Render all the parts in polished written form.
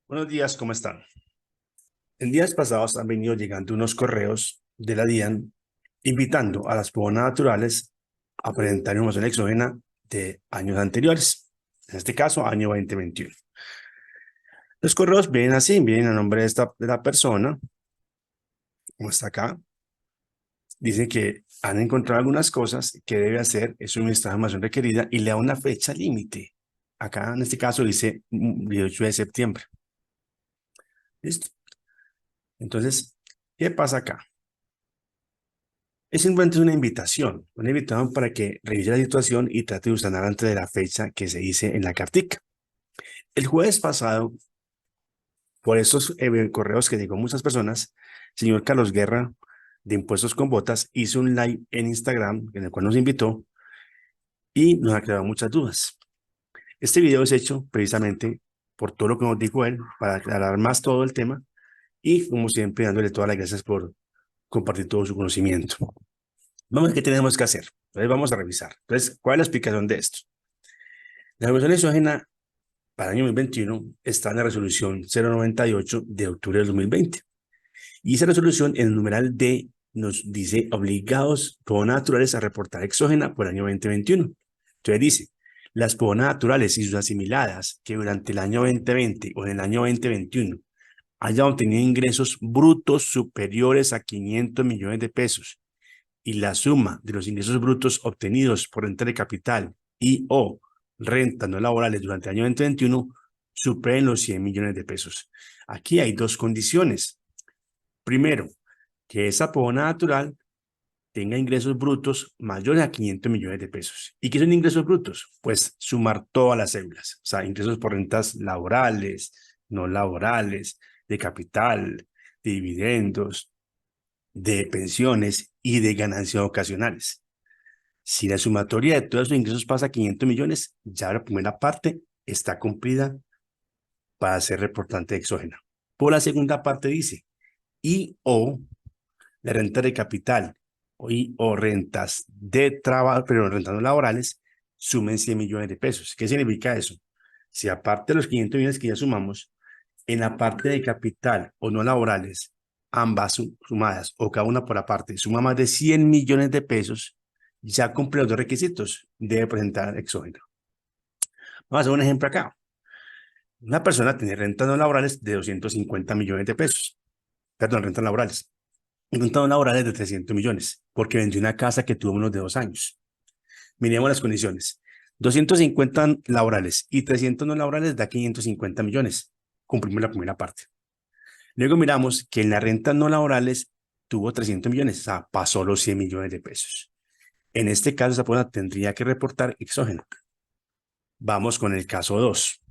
Buenos días, ¿cómo están? En días pasados han venido llegando unos correos de la DIAN invitando a las personas naturales a presentar información exógena de años anteriores, en este caso, año 2021. Los correos vienen así, vienen a nombre de la persona, como está acá. Dicen que han encontrado algunas cosas que debe hacer, es suministrar información requerida y le da una fecha límite. Acá, en este caso, dice 18 de septiembre. ¿Listo? Entonces, ¿qué pasa acá? Es simplemente una invitación para que revise la situación y trate de sanar antes de la fecha que se dice en la cartica. El jueves pasado, por estos correos que llegó a muchas personas, señor Carlos Guerra, de Impuestos con Botas, hizo un live en Instagram, en el cual nos invitó y nos aclaró muchas dudas. Este video es hecho precisamente por todo lo que nos dijo él, para aclarar más todo el tema y, como siempre, dándole todas las gracias por compartir todo su conocimiento. Vamos a ver qué tenemos que hacer. Entonces vamos a revisar. Entonces, ¿cuál es la explicación de esto? La evaluación exógena para el año 2021 está en la resolución 098 de octubre del 2020. Y esa resolución, en el numeral D, nos dice obligados personas naturales a reportar exógena por el año 2021. Entonces dice, las personas naturales y sus asimiladas que durante el año 2020 o en el año 2021 hayan obtenido ingresos brutos superiores a 500 millones de pesos y la suma de los ingresos brutos obtenidos por renta de capital y o rentas no laborales durante el año 2021 superen los 100 millones de pesos. Aquí hay dos condiciones. Primero, que esa persona natural tenga ingresos brutos mayores a 500 millones de pesos. ¿Y qué son ingresos brutos? Pues sumar todas las cédulas, o sea, ingresos por rentas laborales, no laborales, de capital, de dividendos, de pensiones y de ganancias ocasionales. Si la sumatoria de todos los ingresos pasa a 500 millones, ya la primera parte está cumplida para ser reportante exógena. Por la segunda parte dice, y o la renta de capital y o rentas de trabajo, pero rentas no laborales, sumen 100 millones de pesos. ¿Qué significa eso? Si aparte de los 500 millones que ya sumamos, en la parte de capital o no laborales, ambas sumadas o cada una por aparte, suma más de 100 millones de pesos, ya cumple los dos requisitos, debe presentar exógeno. Vamos a hacer un ejemplo acá. Una persona tiene rentas no laborales de 250 millones de pesos. Perdón, rentas laborales. Y rentas no laborales de 300 millones, porque vendió una casa que tuvo menos de 2 años. Miremos las condiciones. 250 laborales y 300 no laborales da 550 millones. Cumplimos la primera parte. Luego miramos que en las rentas no laborales tuvo 300 millones, o sea, pasó los 100 millones de pesos. En este caso, esa persona tendría que reportar exógeno. Vamos con el caso 2.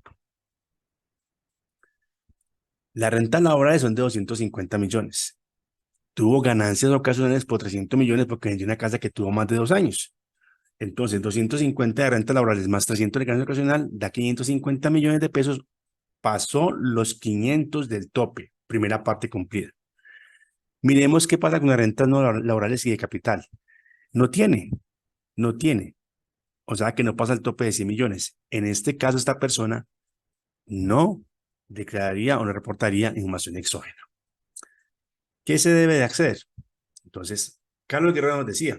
Las rentas laborales son de 250 millones. Tuvo ganancias ocasionales por 300 millones porque vendió una casa que tuvo más de 2 años. Entonces, 250 de rentas laborales más 300 de ganancia ocasional da 550 millones de pesos. Pasó los 500 del tope, primera parte cumplida. Miremos qué pasa con las rentas no laborales y de capital. No tiene. O sea que no pasa el tope de 100 millones. En este caso, esta persona no declararía o no reportaría información exógena. ¿Qué se debe de hacer? Entonces, Carlos Guerrero nos decía,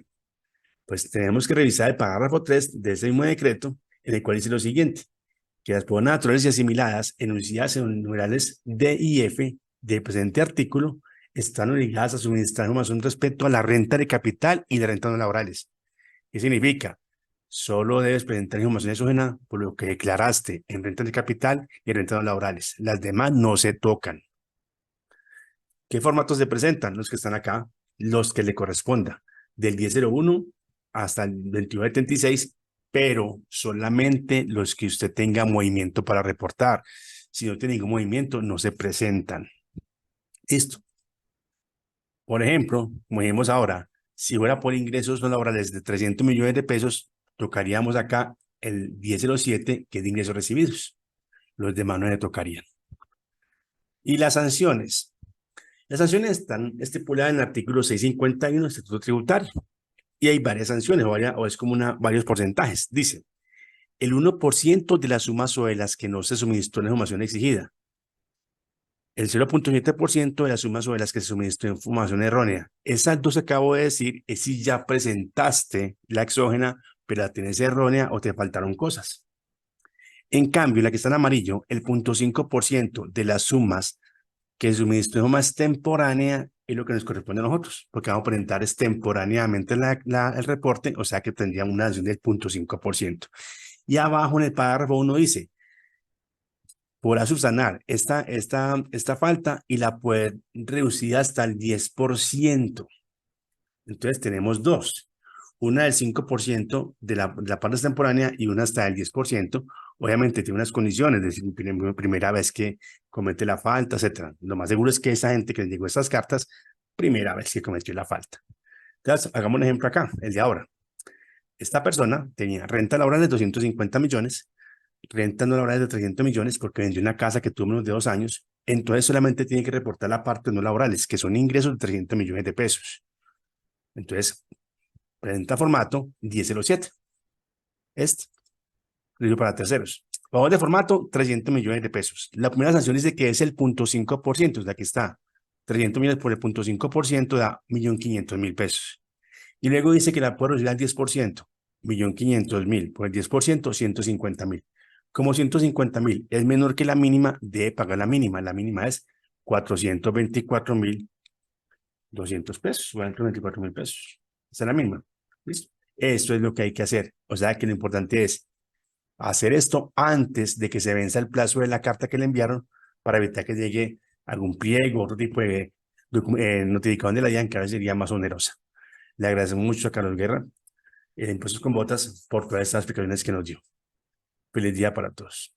pues tenemos que revisar el párrafo 3 de ese mismo decreto, en el cual dice lo siguiente, que las personas naturales y asimiladas enunciadas en los numerales D y F del presente artículo están obligadas a suministrar información respecto a la renta de capital y de rentas no laborales. ¿Qué significa? Solo debes presentar información exógena por lo que declaraste en rentas de capital y en rentas no laborales. Las demás no se tocan. ¿Qué formatos se presentan? Los que están acá, los que le corresponda, del 1001 hasta el 2176, pero solamente los que usted tenga movimiento para reportar. Si no tiene ningún movimiento, no se presentan. Listo. Por ejemplo, como vemos ahora, si fuera por ingresos no laborales de 300 millones de pesos, tocaríamos acá el 1007, que es de ingresos recibidos. Los demás no le tocarían. Y las sanciones. Las sanciones están estipuladas en el artículo 651 del Estatuto Tributario. Y hay varias sanciones, o es como varios porcentajes. Dice, el 1% de la suma sobre las que no se suministró la información exigida. el 0,7% de las sumas sobre las que se suministró información errónea. Esas dos que acabo de decir es si ya presentaste la exógena, pero la tienes errónea o te faltaron cosas. En cambio, la que está en amarillo, el 0,5% de las sumas que suministró más extemporánea es lo que nos corresponde a nosotros, porque vamos a presentar extemporáneamente el reporte, o sea que tendría una adición del 0,5%. Y abajo en el párrafo 1 dice, podrá subsanar esta falta y la puede reducir hasta el 10%. Entonces tenemos dos, una del 5% de la parte extemporánea y una hasta el 10%. Obviamente tiene unas condiciones, es decir, primera vez que comete la falta, etcétera. Lo más seguro es que esa gente que les llegó estas cartas, primera vez que cometió la falta. Entonces, hagamos un ejemplo acá, el de ahora. Esta persona tenía renta laboral de 250 millones, renta no laboral de 300 millones porque vendió una casa que tuvo menos de 2 años, entonces solamente tiene que reportar la parte no laborales, que son ingresos de 300 millones de pesos. Entonces, presenta formato 1007. Este, para terceros. Pagos de formato 300 millones de pesos. La primera sanción dice que es el 0,5%, o sea, aquí está. 300 millones por el 0,5% da 1.500.000 pesos. Y luego dice que la puede reducir al 10%, 1.500.000, por el 10%, 150.000. Como 150.000 es menor que la mínima, debe pagar la mínima. La mínima es 424.200 pesos, 424.000 pesos. Esa es la mínima. ¿Listo? Eso es lo que hay que hacer. O sea que lo importante es hacer esto antes de que se venza el plazo de la carta que le enviaron para evitar que llegue algún pliego, otro tipo de notificación de la DIAN que a veces sería más onerosa. Le agradecemos mucho a Carlos Guerra, Impuestos con Botas, por todas estas explicaciones que nos dio. Feliz día para todos.